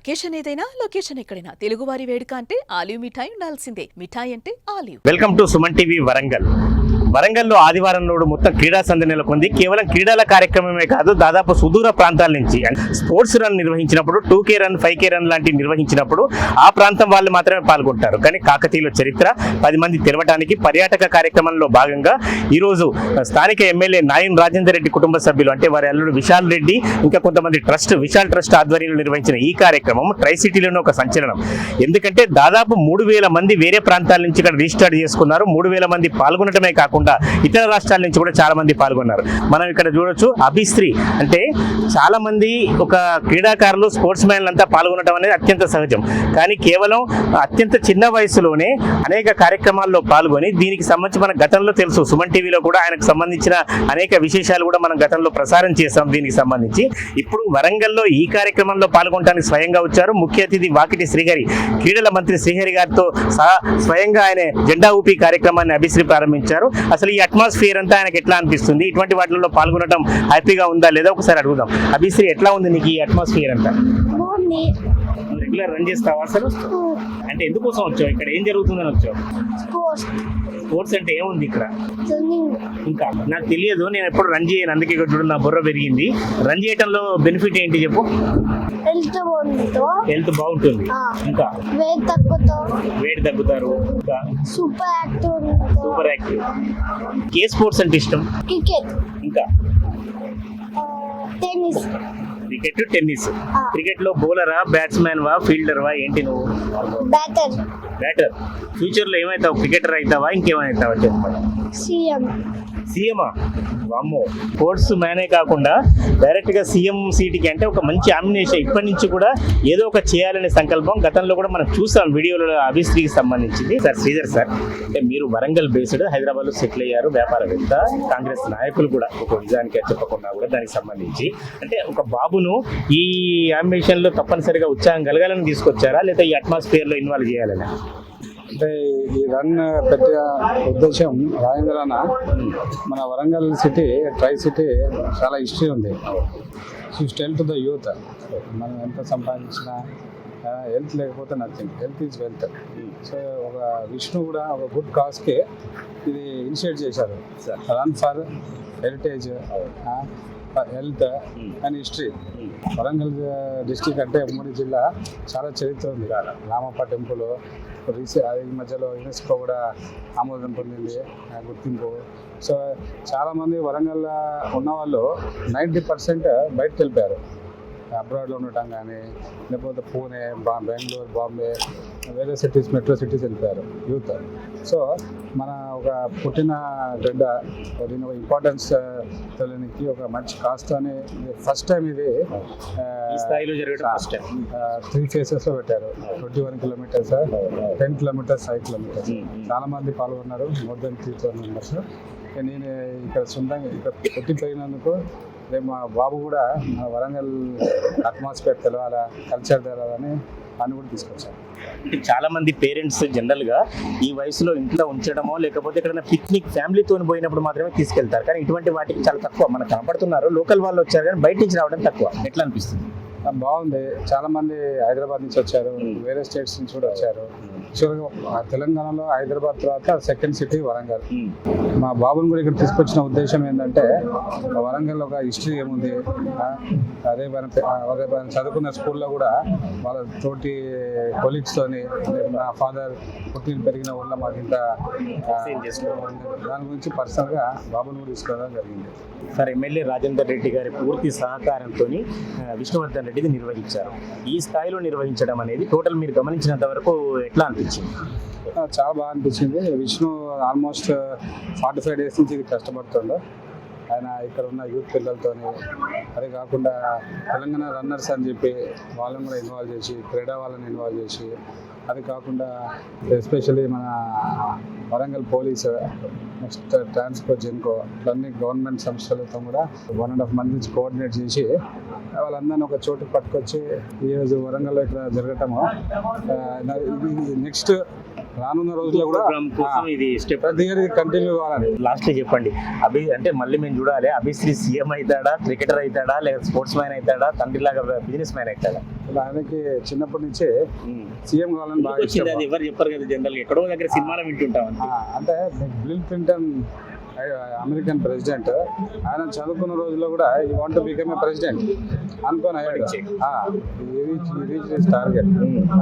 Occasion ఏదైనా location ఎక్కడైనా తెలుగువారి వేడుక అంటే ఆలివ్ మిఠాయి ఉండాల్సిందే. మిఠాయి అంటే olive. Welcome to Suman TV Warangal. వరంగల్లో ఆదివారం నాడు మొత్తం క్రీడా సంధి నెలకొంది. కేవలం క్రీడల కార్యక్రమమే కాదు, దాదాపు సుదూర ప్రాంతాల నుంచి స్పోర్ట్స్ రన్ నిర్వహించినప్పుడు 2K రన్ 5K రన్ లాంటివి నిర్వహించినప్పుడు ఆ ప్రాంతం వాళ్ళు మాత్రమే పాల్గొంటారు. కానీ కాకతీయుల చరిత్ర 10 మంది తెలవడానికి పర్యాటక కార్యక్రమంలో భాగంగా ఈరోజు స్థానిక ఎమ్మెల్యే నాయన్ రాజేందర్ రెడ్డి కుటుంబ సభ్యులు అంటే వారి అల్లుడు విశాల్ రెడ్డి ఇంకా కొంతమంది విశాల్ ట్రస్ట్ ఆధ్వర్యంలో నిర్వహించిన ఈ కార్యక్రమం ట్రై సిటీలోనే ఒక సంచలనం. ఎందుకంటే దాదాపు 3000 మంది వేరే ప్రాంతాల నుంచి ఇక్కడ రిజిస్టర్ చేసుకున్నారు. 3000 మంది పాల్గొనటమే కాకుండా ఇతర రాష్ట్రాల నుంచి కూడా చాలా మంది పాల్గొన్నారు. మనం ఇక్కడ చూడొచ్చు అభిశ్రీ అంటే చాలా మంది ఒక క్రీడాకారులు స్పోర్ట్స్ మ్యాన్లు అంతా పాల్గొనడం అనేది అత్యంత సహజం. కానీ కేవలం అత్యంత చిన్న వయసులోనే అనేక కార్యక్రమాల్లో పాల్గొని దీనికి సంబంధించి మన గతంలో తెలుసు సుమన్ టీవీలో కూడా ఆయనకు సంబంధించిన అనేక విశేషాలు కూడా మనం గతంలో ప్రసారం చేసాం. దీనికి సంబంధించి ఇప్పుడు వరంగల్లో ఈ కార్యక్రమంలో పాల్గొనడానికి స్వయంగా వచ్చారు. ముఖ్య అతిథి వాకిటి శ్రీహరి, క్రీడల మంత్రి శ్రీహరి గారితో సహా స్వయంగా ఆయన జెండా ఊపి కార్యక్రమాన్ని అభిశ్రీ ప్రారంభించారు. అసలు ఈ అట్మాస్ఫియర్ అంతా ఆయనకు ఎట్లా అనిపిస్తుంది, ఇటువంటి వాటిలో పాల్గొనడం హ్యాపీగా ఉందా లేదా ఒకసారి అడుగుదాం. అభిశ్రీ, ఎట్లా ఉంది నీకు ఈ అట్మాస్ఫియర్ అంతా? రెగ్యులర్ రన్ చేస్తావా అసలు? అంటే ఎందుకోసం వచ్చావు ఇక్కడ, ఏం జరుగుతుందని వచ్చావు? స్పోర్ట్స్ అంటే ఏముంది ఇక్కడ? ఇంకా నాకు తెలియదు, నేను ఎప్పుడు రన్ చేయను, అందుకే ఇక్కడ చూడు నా బుర్ర పెరిగింది. రన్ చేయడంలో బెనిఫిట్ ఏంటి చెప్పు? హెల్త్ బాగుంటుంది, ఇంకా వెయిట్ తగ్గుతారు, ఇంకా సూపర్ యాక్టివ్. ఏ స్పోర్ట్స్ అంటే ఇష్టం? క్రికెట్, ఇంకా టెన్నిస్. Cricket, tennis. క్రికెట్ లో బౌలరా, బ్యాట్స్మెన్ వా, ఫీల్డర్ వా, ఏంటి నువ్వు? బ్యాటర్. ఫ్యూచర్ లో ఏమైతావు? క్రికెటర్ అవుతావా, ఇంకేమైతావా చెప్పండి. సీఎమా? వామ్మో, స్పోర్ట్స్ మ్యానే కాకుండా డైరెక్ట్ గా సీఎం సీటుకి అంటే ఒక మంచి ఆంబినేషన్. ఇప్పటి నుంచి కూడా ఏదో ఒక చేయాలనే సంకల్పం గతంలో కూడా మనం చూసాం వీడియోలో అభిశ్రీకి సంబంధించింది. సార్ శ్రీధర్ సార్, అంటే మీరు వరంగల్ బేస్డ్ హైదరాబాద్ లో సెటిల్ అయ్యారు, వ్యాపారవేత్త, కాంగ్రెస్ నాయకులు కూడా ఒక నిజానికి చెప్పకుండా కూడా దానికి సంబంధించి అంటే ఒక బాబును ఈ అంబిషన్ లో తప్పనిసరిగా ఉత్సాహం కలగాలని తీసుకొచ్చారా, లేదా ఈ అట్మాస్ఫియర్ లో ఇన్వాల్వ్ చేయాలని? అంటే ఈ రన్ పెద్ద ఉద్దేశం రాజేంద్రన్న, మన వరంగల్ సిటీ ట్రై సిటీ చాలా హిస్టరీ ఉంది. టెల్ టు ద యూత్, మనం ఎంత సంపాదించినా హెల్త్ లేకపోతే nothing, health is wealth. So ఒక విష్ణు కూడా ఒక గుడ్ కాజ్కి ఇది ఇనిషియేట్ చేశారు, run for heritage, health and history. Warangal district అంటే ఉమ్మడి జిల్లా చాలా చరిత్ర ఉంది. రామప్ప టెంపుల్ ఈ మధ్యలో యునెస్కో కూడా ఆమోదం పొందింది, గుర్తింపు. సో చాలామంది వరంగల్లో ఉన్నవాళ్ళు 90% బయటకు వెళ్ళిపోయారు, అబ్రాడ్లో ఉండటం కానీ లేకపోతే పూణే, బెంగళూరు, బాంబే, వేరే సిటీస్, మెట్రో సిటీస్ వెళ్ళిపోయారు యూత్. సో మన ఒక పుట్టిన గడ్డ దీని ఒక ఇంపార్టెన్స్ తెలియనికి ఒక మంచి కాస్ట్ అని ఫస్ట్ టైం ఇది స్థాయిలో జరగడం ఫస్ట్ టైం 3 phases లో పెట్టారు. 21 kilometers, 10 kilometers, 5 kilometers. చాలా మంది పాల్గొన్నారు, మోర్ దెన్ 3,000 members. నేను ఇక్కడ సొంతంగా ఇక్కడ పుట్టి పెరిగినందుకు రేపు మా బాబు కూడా మన వరంగల్ అట్మాస్ఫియర్ తెలవాలా, కల్చర్ తెలవాలని అని కూడా తీసుకొచ్చాను. అంటే చాలా మంది పేరెంట్స్ జనరల్ గా ఈ వయసులో ఇంట్లో ఉంచడమో లేకపోతే ఎక్కడైనా పిక్నిక్ ఫ్యామిలీతో పోయినప్పుడు మాత్రమే తీసుకెళ్తారు. కానీ ఇటువంటి వాటికి చాలా తక్కువ మనకు కనపడుతున్నారు. లోకల్ వాళ్ళు వచ్చారు కానీ బయట నుంచి రావడం తక్కువ. ఎట్లా అనిపిస్తుంది? బాగుంది. చాలా మంది హైదరాబాద్ నుంచి వచ్చారు, వేరే స్టేట్స్ నుంచి కూడా వచ్చారు. తెలంగాణలో హైదరాబాద్ తర్వాత సెకండ్ సిటీ వరంగల్. మా బాబుని కూడా ఇక్కడ తీసుకొచ్చిన ఉద్దేశం ఏంటంటే వరంగల్ ఒక హిస్టరీ ఏముంది, అదే మన చదువుకున్న స్కూల్లో కూడా వాళ్ళ తోటి కొలీగ్స్తోని, నా ఫాదర్ పుట్టిన పెరిగిన ఊళ్ళో మాకు ఇంత దాని గురించి పర్సనల్గా బాబుని కూడా తీసుకోవడం జరిగింది. సార్, ఎమ్మెల్యే రాజేందర్ రెడ్డి గారి పూర్తి సహకారంతో విష్ణువర్ధన్ రెడ్డిది నిర్వహించారు. ఈ స్థాయిలో నిర్వహించడం అనేది టోటల్ మీరు గమనించినంత వరకు ఎట్లా అనిపించింది? చాలా బాగా అనిపించింది. విష్ణు ఆల్మోస్ట్ 45 days నుంచి ఇది కష్టపడుతుండే ఆయన ఇక్కడ ఉన్న యూత్ పిల్లలతోని. అదే కాకుండా తెలంగాణ రన్నర్స్ అని చెప్పి వాళ్ళని కూడా ఇన్వాల్వ్ చేసి, క్రీడా వాళ్ళని ఇన్వాల్వ్ చేసి, అది కాకుండా ఎస్పెషల్లీ మన Warangal police, next transport, GENCO, ఇట్లన్నీ గవర్నమెంట్ సంస్థలతో కూడా 1.5 months నుంచి కోఆర్డినేట్ చేసి వాళ్ళందరినీ ఒక చోటుకు పట్టుకొచ్చి ఈరోజు వరంగల్లో ఇక్కడ జరగటము. నెక్స్ట్ రానున్న రోజుల్లో కూడా ఇది స్టెప్ ప్రతి ఇయర్ ఇది కంటిన్యూ కావాలని. లాస్ట్ చెప్పండి. అంటే మళ్ళీ మేము చూడాలి, అభిశ్రీ సీఎం అవుతాడా, క్రికెటర్ అవుతాడా, లేదా స్పోర్ట్స్ మ్యాన్ అవుతాడా, తండ్రిలాగా బిజినెస్ మ్యాన్ అవుతాడా? ఆయనకి చిన్నప్పటి నుంచే సీఎం కావాలని బాగా ఇష్టం. అది ఎవరు చెప్పారు కదా, జనరల్ ఎక్కడో దగ్గర సినిమాలో వింటుంటాం. అంటే బిల్ క్లింటన్ అమెరికన్ ప్రెసిడెంట్, ఆయన చదువుకున్న రోజుల్లో కూడా ఈ want to become a president అనుకోని రీచ్ టార్గెట్.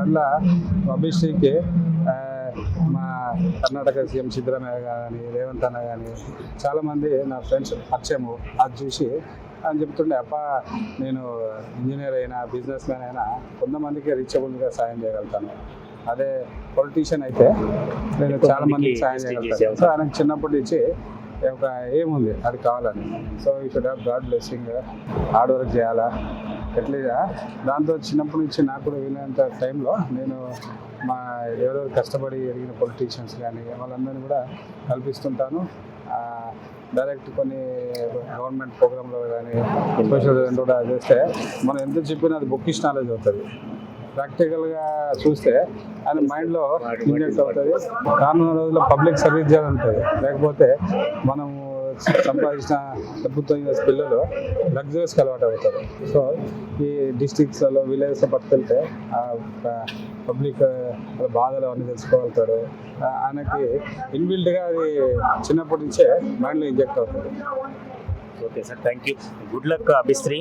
అట్లా అభిశ్రీకి మా కర్ణాటక సీఎం సిద్ధరామయ్య కానీ, రేవంత్ అన్న కానీ చాలామంది నా ఫ్రెండ్స్ పరిచయము. అది చూసి అని చెప్తుండే, అప్ప నేను ఇంజనీర్ అయినా బిజినెస్ మ్యాన్ అయినా కొంతమందికి రీచబుల్గా సాయం చేయగలుగుతాను, అదే పొలిటీషియన్ అయితే నేను చాలా మందికి సాయం చేయగలుగుతాను. సో ఆయనకు చిన్నప్పటి నుంచి ఒక ఏముంది అది కావాలని. So you should have God blessing, hard work చేయాలా ఎట్లా. దాంతో చిన్నప్పటి నుంచి నాకు కూడా వీలైనంత టైంలో నేను మా ఎవరెవరు కష్టపడి ఎదిగిన పొలిటీషియన్స్ కానీ వాళ్ళందరినీ కూడా కల్పిస్తుంటాను. డైరెక్ట్ కొన్ని గవర్నమెంట్ ప్రోగ్రాంలో కానీ సోషల్ కూడా చేస్తే మనం ఎంత చెప్పినా అది బుక్కిష్ నాలెడ్జ్ అవుతుంది. ప్రాక్టికల్గా చూస్తే ఆయన మైండ్లో ఇంజెక్ట్ అవుతుంది. రానున్న రోజుల్లో పబ్లిక్ సర్వీస్ చేయాలంటుంది. లేకపోతే మనము సంపాదించిన డబ్బుతో పిల్లలు లగ్జరీస్కి అలవాటు అవుతారు. సో ఈ డిస్ట్రిక్ట్స్లలో విలేజెస్లో పట్టుకెళ్తే పబ్లిక్ బాధలు అవన్నీ తెలుసుకోగలుగుతాడు. ఆయనకి ఇన్బిల్డ్గా అది చిన్నప్పటి నుంచే మైండ్లో ఇంజెక్ట్ అవుతుంది. Okay sir, thank you. Good luck Abhishri.